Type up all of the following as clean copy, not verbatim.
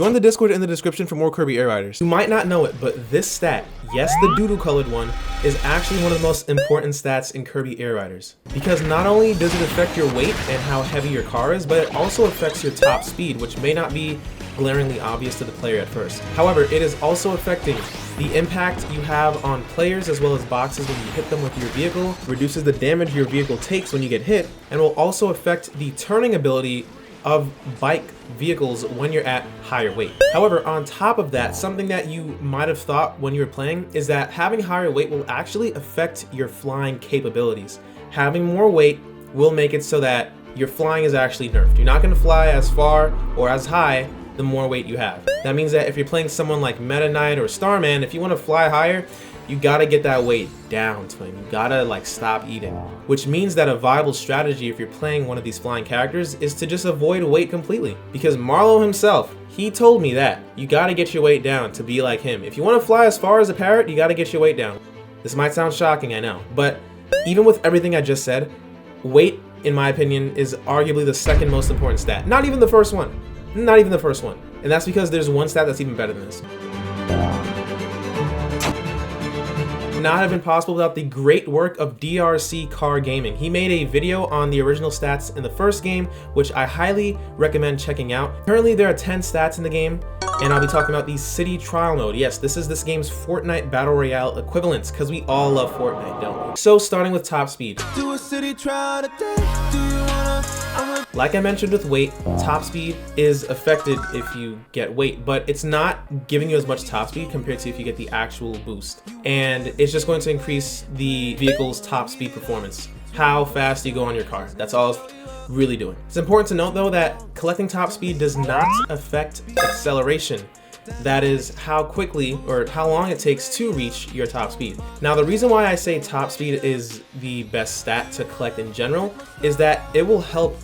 Join the Discord in the description for more Kirby Air Riders. You might not know it, but this stat, yes, the doodle colored one, is actually one of the most important stats in Kirby Air Riders. Because not only does it affect your weight and how heavy your car is, but it also affects your top speed, which may not be glaringly obvious to the player at first. However, it is also affecting the impact you have on players as well as boxes when you hit them with your vehicle, reduces the damage your vehicle takes when you get hit, and will also affect the turning ability of bike vehicles when you're at higher weight. However, on top of that, something that you might have thought when you were playing is that having higher weight will actually affect your flying capabilities. Having more weight will make it so that your flying is actually nerfed. You're not going to fly as far or as high the more weight you have. That means that if you're playing someone like Meta Knight or Starman, if you want to fly higher, you gotta get that weight down, twin. You gotta like stop eating. Which means that a viable strategy if you're playing one of these flying characters is to just avoid weight completely. Because Marlowe himself, he told me that you gotta get your weight down to be like him. If you wanna fly as far as a parrot, you gotta get your weight down. This might sound shocking, I know. But even with everything I just said, weight, in my opinion, is arguably the second most important stat. Not even the first one. Not even the first one. And that's because there's one stat that's even better than this. Not have been possible without the great work of DRC Car Gaming. He made a video on the original stats in the first game, which I highly recommend checking out. Currently there are 10 stats in the game, and I'll be talking about the City Trial Mode. Yes, this is this game's Fortnite Battle Royale equivalents, because we all love Fortnite, don't we? So starting with top speed. Do a city trial today. Do you wanna? Like I mentioned with weight, top speed is affected if you get weight, but it's not giving you as much top speed compared to if you get the actual boost. And it's just going to increase the vehicle's top speed performance, how fast you go on your car. That's all it's really doing. It's important to note though that collecting top speed does not affect acceleration. That is how quickly or how long it takes to reach your top speed. Now the reason why I say top speed is the best stat to collect in general is that it will help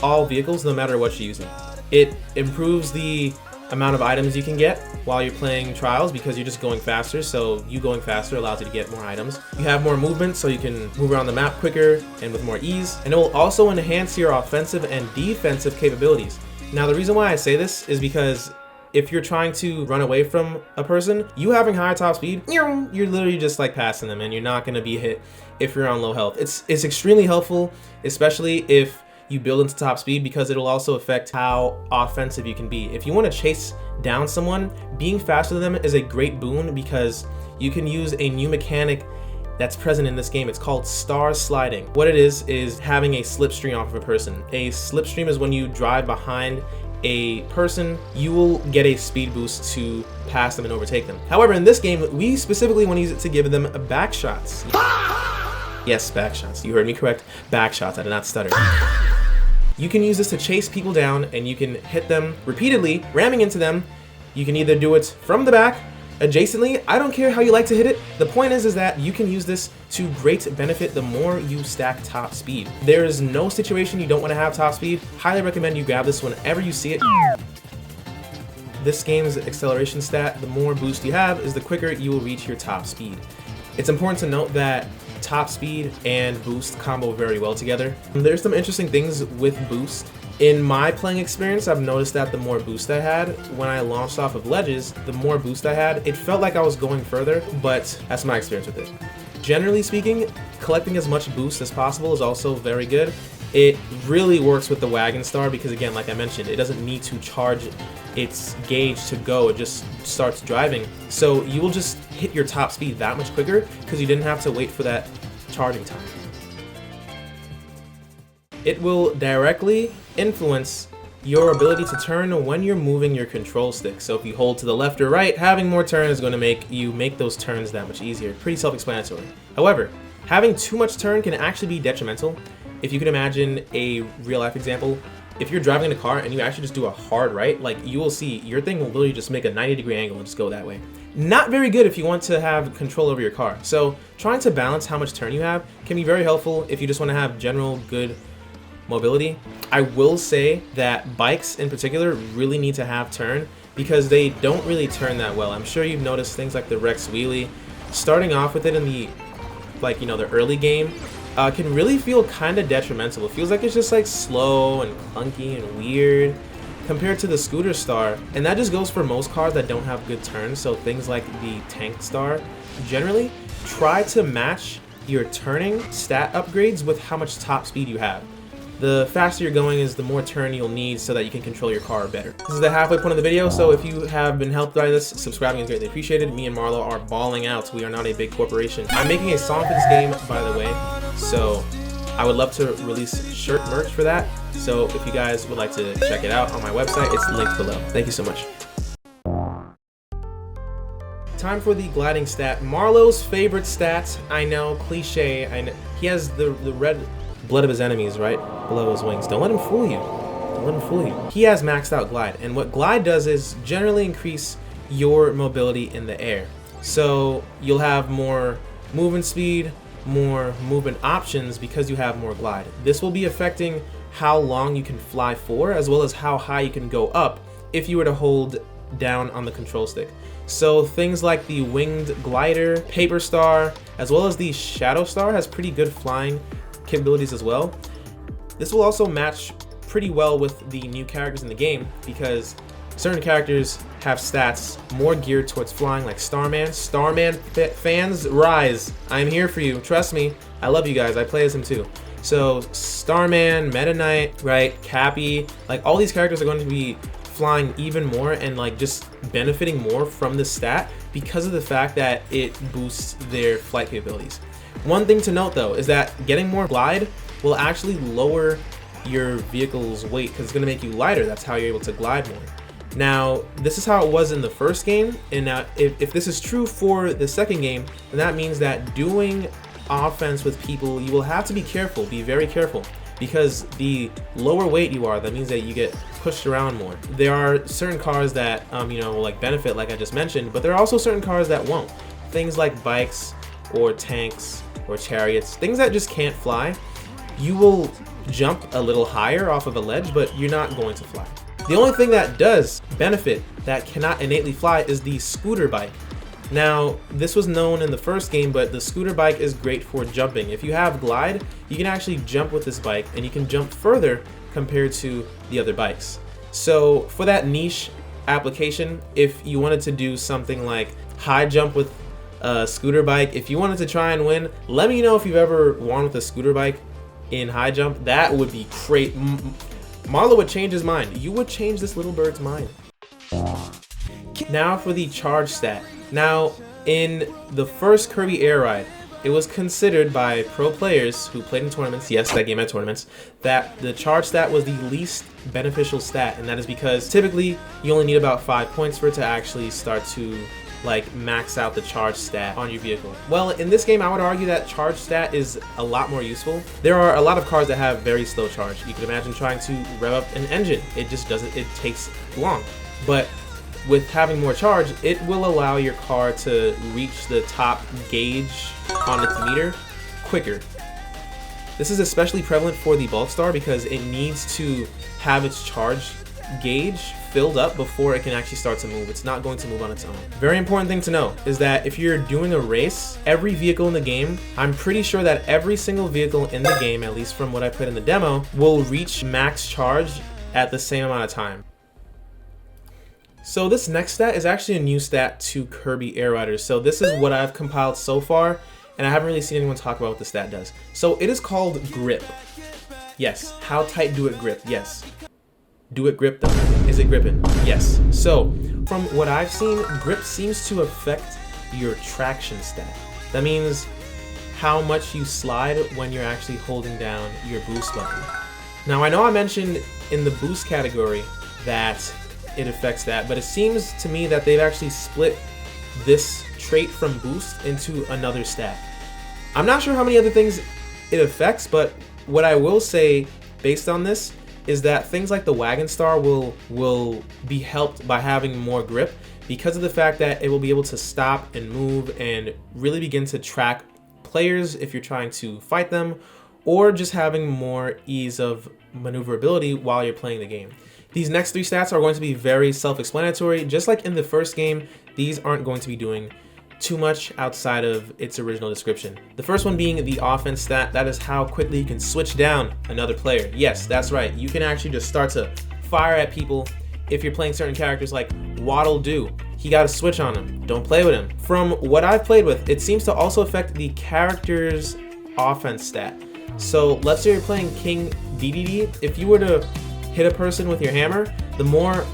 all vehicles no matter what you're using. It improves the amount of items you can get while you're playing trials because you're just going faster, so you going faster allows you to get more items. You have more movement so you can move around the map quicker and with more ease, and it will also enhance your offensive and defensive capabilities. Now the reason why I say this is because if you're trying to run away from a person, you having higher top speed, you're literally just like passing them and you're not going to be hit if you're on low health. It's extremely helpful, especially if you build into top speed, because it'll also affect how offensive you can be. If you want to chase down someone, being faster than them is a great boon because you can use a new mechanic that's present in this game. It's called star sliding. What it is having a slipstream off of a person. A slipstream is when you drive behind a person, you will get a speed boost to pass them and overtake them. However, in this game, we specifically want to use it to give them back shots. Yes, back shots. You heard me correct. Back shots. I did not stutter. You can use this to chase people down and you can hit them repeatedly, ramming into them. You can either do it from the back, adjacently. I don't care how you like to hit it. The point is that you can use this to great benefit the more you stack top speed. There is no situation you don't want to have top speed. Highly recommend you grab this whenever you see it. This game's acceleration stat, the more boost you have is the quicker you will reach your top speed. It's important to note that top speed and boost combo very well together. There's some interesting things with boost. In my playing experience, I've noticed that the more boost I had, when I launched off of ledges, the more boost I had, it felt like I was going further, but that's my experience with it. Generally speaking, collecting as much boost as possible is also very good. It really works with the wagon star because, again, like I mentioned, it doesn't need to charge its gauge to go, it just starts driving. So you will just hit your top speed that much quicker because you didn't have to wait for that charging time. It will directly influence your ability to turn when you're moving your control stick. So if you hold to the left or right, having more turn is going to make you make those turns that much easier. Pretty self-explanatory. However, having too much turn can actually be detrimental. If you can imagine a real-life example, if you're driving in a car and you actually just do a hard right, like you will see your thing will literally just make a 90-degree angle and just go that way. Not very good if you want to have control over your car. So trying to balance how much turn you have can be very helpful if you just want to have general good mobility. I will say that bikes in particular really need to have turn because they don't really turn that well. I'm sure you've noticed things like the Rex Wheelie. Starting off with it in the, the early game can really feel kind of detrimental. It feels like it's just like slow and clunky and weird. compared to the scooter star, and that just goes for most cars that don't have good turns, so things like the tank star. Generally, try to match your turning stat upgrades with how much top speed you have. The faster you're going is the more turn you'll need so that you can control your car better. This is the halfway point of the video, so if you have been helped by this, subscribing is greatly appreciated. Me and Marlo are balling out. We are not a big corporation. I'm making a song for this game, by the way, so I would love to release shirt merch for that. So if you guys would like to check it out on my website, it's linked below. Thank you so much. Time for the gliding stat. Marlo's favorite stat. I know, cliche. I know. He has the red blood of his enemies right below his wings. Don't let him fool you. Don't let him fool you. He has maxed out glide, and what glide does is generally increase your mobility in the air. So you'll have more movement speed, more movement options because you have more glide. This will be affecting how long you can fly for, as well as how high you can go up if you were to hold down on the control stick. So things like the winged glider, paper star, as well as the shadow star has pretty good flying capabilities as well. This will also match pretty well with the new characters in the game because certain characters have stats more geared towards flying, like Starman. Starman fans, rise. I'm here for you. Trust me. I love you guys. I play as him too. So Starman, Meta Knight, right? Cappy, like all these characters are going to be flying even more and like just benefiting more from the stat because of the fact that it boosts their flight capabilities. One thing to note though is that getting more glide will actually lower your vehicle's weight because it's going to make you lighter. That's how you're able to glide more. Now, this is how it was in the first game, and now if this is true for the second game, then that means that doing offense with people, you will have to be careful, be very careful, because the lower weight you are, that means that you get pushed around more. There are certain cars that, will like benefit, like I just mentioned, but there are also certain cars that won't. Things like bikes or tanks or chariots, things that just can't fly. You will jump a little higher off of a ledge, but you're not going to fly. The only thing that does benefit that cannot innately fly is the scooter bike. Now, this was known in the first game, but the scooter bike is great for jumping. If you have glide, you can actually jump with this bike, and you can jump further compared to the other bikes. So for that niche application, if you wanted to do something like high jump with a scooter bike, if you wanted to try and win, let me know if you've ever won with a scooter bike in high jump. That would be great. Marlo would change his mind. You would change this little bird's mind. Now for the charge stat. Now, in the first Kirby Air Ride, it was considered by pro players who played in tournaments, yes, that game had tournaments, that the charge stat was the least beneficial stat, and that is because typically you only need about 5 points for it to actually start to like max out the charge stat on your vehicle. Well, in this game, I would argue that charge stat is a lot more useful. There are a lot of cars that have very slow charge. You could imagine trying to rev up an engine. It just doesn't, it takes long. But with having more charge, it will allow your car to reach the top gauge on its meter quicker. This is especially prevalent for the bulk star because it needs to have its charge gauge filled up before it can actually start to move. It's not going to move on its own. Very important thing to know is that if you're doing a race, every vehicle in the game, I'm pretty sure that every single vehicle in the game, at least from what I played in the demo, will reach max charge at the same amount of time. So this next stat is actually a new stat to Kirby Air Riders. So this is what I've compiled so far, and I haven't really seen anyone talk about what the stat does. So it is called grip. Yes. How tight do it grip? Yes. Do it grip though? Is it gripping? Yes. So from what I've seen, grip seems to affect your traction stat. That means how much you slide when you're actually holding down your boost button. Now I know I mentioned in the boost category that it affects that, but it seems to me that they've actually split this trait from boost into another stat. I'm not sure how many other things it affects, but what I will say based on this is that things like the wagon star will be helped by having more grip because of the fact that it will be able to stop and move and really begin to track players if you're trying to fight them, or just having more ease of maneuverability while you're playing the game. These next three stats are going to be very self-explanatory. Just like in the first game, these aren't going to be doing too much outside of its original description. The first one being the offense stat. That is how quickly you can switch down another player. Yes, that's right. You can actually just start to fire at people if you're playing certain characters like Waddle Doo. He got a switch on him. Don't play with him. From what I've played with, it seems to also affect the character's offense stat. So let's say you're playing King DDD. If you were to hit a person with your hammer, the more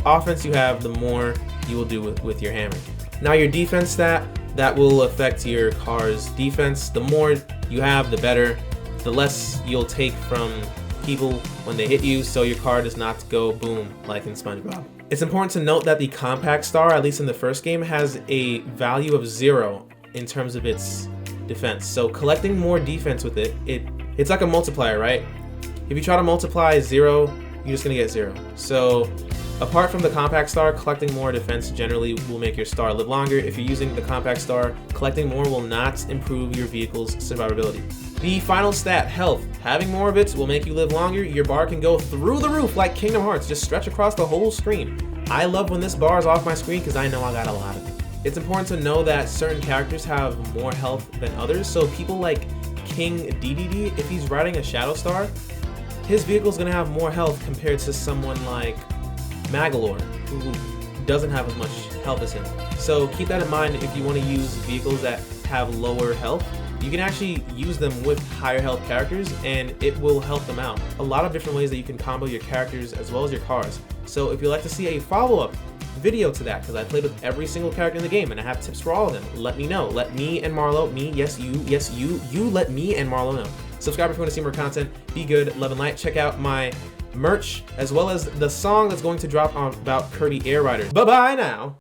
offense you have, the more you will do with your hammer. Now your defense stat, that will affect your car's defense. The more you have, the better. The less you'll take from people when they hit you, so your car does not go boom like in SpongeBob. It's important to note that the compact star, at least in the first game, has a value of 0 in terms of its defense. So collecting more defense with it's like a multiplier, right? If you try to multiply 0, you're just gonna get 0. So apart from the compact star, collecting more defense generally will make your star live longer. If you're using the compact star, collecting more will not improve your vehicle's survivability. The final stat, health. Having more of it will make you live longer. Your bar can go through the roof like Kingdom Hearts, just stretch across the whole screen. I love when this bar is off my screen because I know I got a lot of it. It's important to know that certain characters have more health than others, so people like King DDD, if he's riding a Shadow Star, his vehicle's gonna have more health compared to someone like Magalore, who doesn't have as much health as him. So keep that in mind if you want to use vehicles that have lower health. You can actually use them with higher health characters and it will help them out. A lot of different ways that you can combo your characters as well as your cars. So if you'd like to see a follow-up video to that, because I played with every single character in the game and I have tips for all of them, let me know. Let me and Marlo, you let me and Marlo know. Subscribe if you want to see more content. Be good, love and light. Check out my merch as well as the song that's going to drop on about Kirby Air Riders. Bye-bye now.